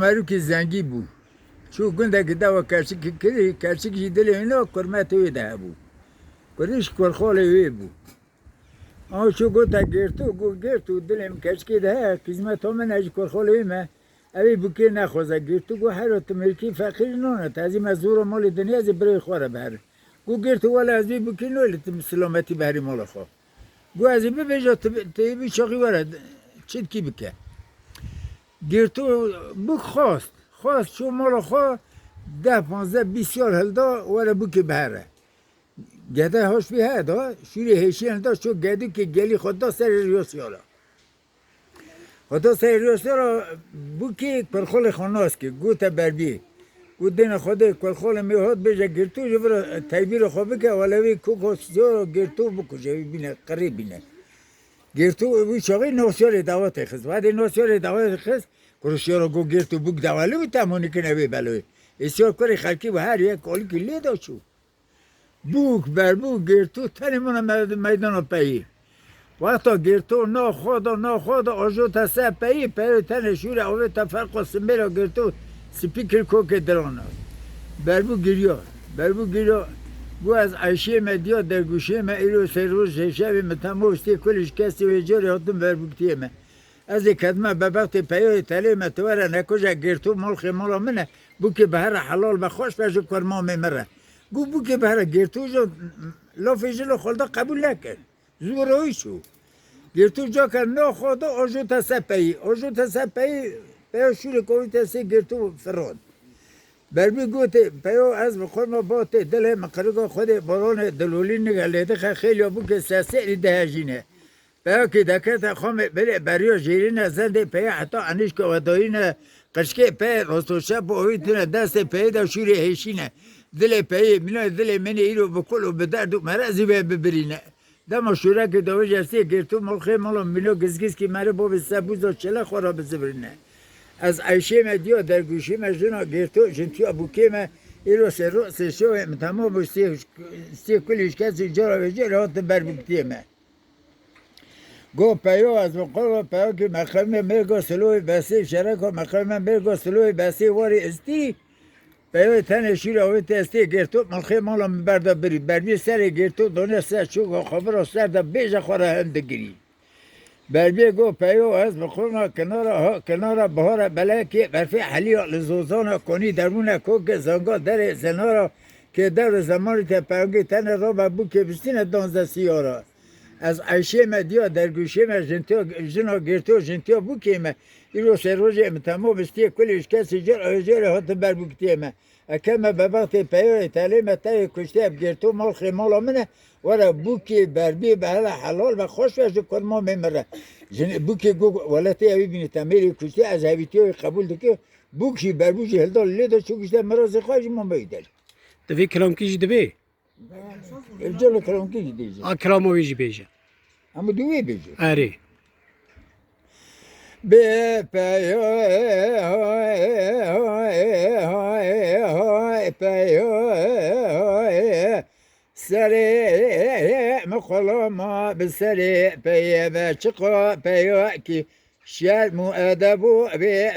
مروکی زنگی بو چو گنده که دوا کرچکی کری کرچکی دلی اینا کرمت وی ده بو کریش کرخاله وی بو آن چو گوتا گرتو دلم کرچکی ده کزمت همه نج کرخاله وی ما اوی بکی نخوزه گرتو گو هر ملکی فقیر نانه تازی مزور مال دنیا از برای خواره بهر گو گرتو والا از بی بکی نولی تم سلامتی بهری مال خوا گو از بی بجا تیبی چاقی وارد چید کی بکه گرتو بک خواست چون مال خوا 10-15-20 هلدا وارد بکی بهره گده هاش بی هد ها شوری هشین دا چون گدو که گلی خود دا سر ریاسیالا خدا سر ریاسیالا بکی کرخال خاناست که گو تا بربی گو دین خود کرخال میهاد بجا گرتو جبرا تیبیر خوابه که ولوی کوکاسیارا گرتو بکشه بینه قریب بینه گرتو وی چاقی ناسیار دعوت خست بعد ناسیار دعوت خست کروشیارا گو گرتو بک دواله و تمانی کنه بی بلوی اسیار کاری خلکی و هر یک کالی که لیدا چو بوک بر بوک گرتو تنمون میدان پایی وقتا گرتو ناخوادا آجو تا سه پایی تن شور اوه تا فرق و سمیرا گرتو سپیکر کوک درانا بر بوک گریا گو از عیشه مدیا در گوشه ما ایرو سروز شب متموستی کلش کسی و جاری هاتون بر بوکتیه ما از کدمه به وقت پیای تلی متوره نکوژه گرتو مالخ مالا منه بو که به هر حلال بخوش بجو کرما میمره گو بو که به هر گرتو جا لافی جلو خالده قبول نکرد زوروی شو گرتو جا که ناخواده آجو تا سپایی پیا شور کوی تا سی گرتو فراد بربی گوته پیا از بخور ما باته دل مقرگا خود باران دلولی نگلیده خیلی بو که سسری دهجینه پیا که دکت خام بله بریا جیرین زنده پیا حتی انیش که ودایین قشکه پیا راستوشه با اویتونه دست پیا دا شوری هشینه دل پیا مینا دل منی ایرو بکل و بدرد و مرزی ببرینه دما شوره که داوی جسته گرتو ملخه مالا مینا گزگز که مره با بسبوز و چله خورا بزبرینه از عیشه مدیا در گوشی مجدنا گرتو جنتیا بوکه ما ایرو سشو تمام ستی کلیش کسی جارا و جارا هات بر بکتیه ما گو پیو از مقام پیو که مقام مرگا سلوی بسی شرک و مقام مرگا سلوی بسی واری استی پیو تن شیر آویت استی گرتو ملخه مالا بردا بری بربی سر گرتو دونه سر چوک و خبر و سر دا بیجا خوره هم دگیری بربی گو پیو از مقام کنارا بهار بلکی برفی حلیا لزوزانا کنی درمونه کوک زنگا در زنارا که در زمانی تا پیوگی تن را ببو که بستین 12 سیارا از عیشه مدیا در گوشه ما جنا گرتو جنتیا بو که ما ایرو سروژه امتمام بستی کلیش کسی جر هات بر بوکتی ما اکما به وقت پیای تعلیم تای کشته گرتو مال خمالا منه ورا بو که بربی به حلال و خوش وجه کرما میمره بو که گو ولتی اوی بینی تمیری کشته از هویتی قبول دکه بو که بربوجی هلدال لیدا چو کشته مراز خواهش ما بیدل دوی کلام کیجی دبی؟ ارجال کلام کیجی دیجی کلامو ویجی بیجه اما دوی بیجی آره به پیو سری مخلما بسری پیو چقا پیو کی شاد مؤدبو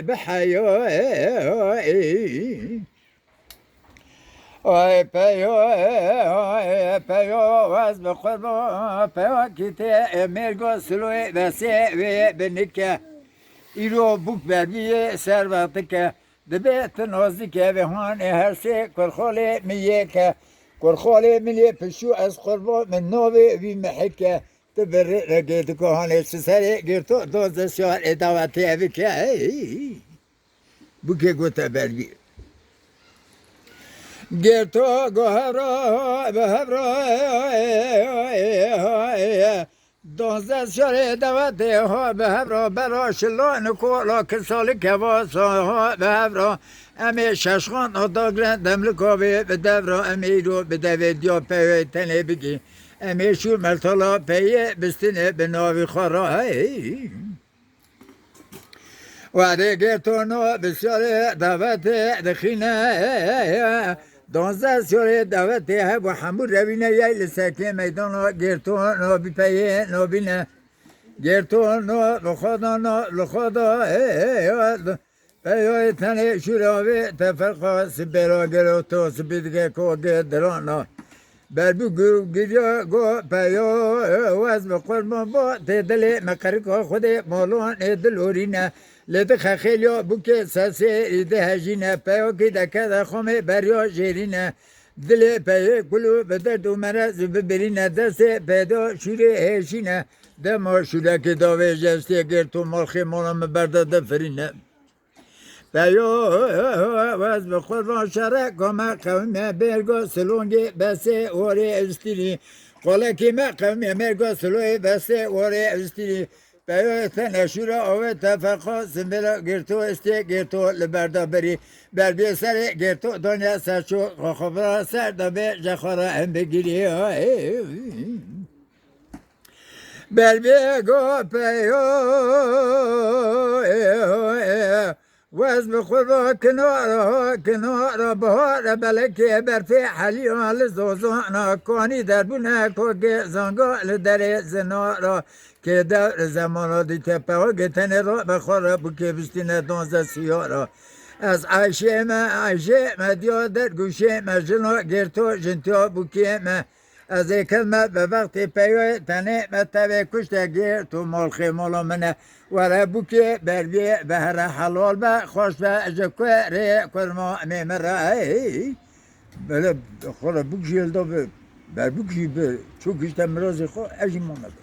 بحیو ای پیو از بخورما پیو کیته مرگو سلوی بسی بنکه ایرو بوک بربیه سر وقتی که دبیت نازدیکه به هان هر سه کرخاله میه که کرخاله میه پشو از قربا من نوی وی محکه تبر رگید که هانه سری گرتو 12 سال ادواتی اوی که بوکه گوته بربیه گرتو گوهرا بهبرا 12 سال دوته ها به هبرا براش لان کولا کسالی کواسا ها به هبرا امی ششخان آداگرن دملکا به دبرا امی رو به دویدیا پیوی تنه بگی امی شور مرتالا پیه بستنه به ناوی خارا وعده گرتونو بسیار دوته دخینه 12 سال دوته و همون روینه یه لسکه میدان گرتو نو بیپیه نو بینه گرتو نو لخدا پیای تنه شوراوی تفرقا سپرا گرو تو سپیدگه کو گدرانا بر بو گریا گو پیا واز بقربان با تدلی مقرقا خود مالون دلورینه لد خخیلیا بوک ساسی ایده هجینه پیا کی دکه خمه بریا جیرینه دل پیا کلو بدر دو مرز ببرینه دست پیدا شوری هشینه دما شوره که داوی جستی گر تو مالخی مالم برده دفرینه پیا واز بقربان شرک گما قومه برگا سلونگی بسه اوری استیری قوله که ما قومه مرگا سلوی بسه اوری استیری پیا تنه شورا اوه تفرقا سنبلا گرتو استی گرتو لبردا بری بر بی سر گرتو دنیا سرچو خبرا سر دبه جخارا هم بگیری بر بی گو پیا واز بخورا کنارا بهار بلکه برفی حلیان لزوزانا کانی دربونه که زنگا لدر زنارا که در زمانا دیته پا گتنه را بخورا بو که بستینه دانزه سیارا از عایشه مدیا در گوشه مجنا گرتو جنتیا بو که از کلمه به وقت پیای تنه متوه کشته گیر تو مالخی مالا منه وره بو که بروی به هر حلال به خوش به اجکوه ری کرما میمره بله خورا بو که یلدا بر بو که چو کشته مرازی خو اجی مانده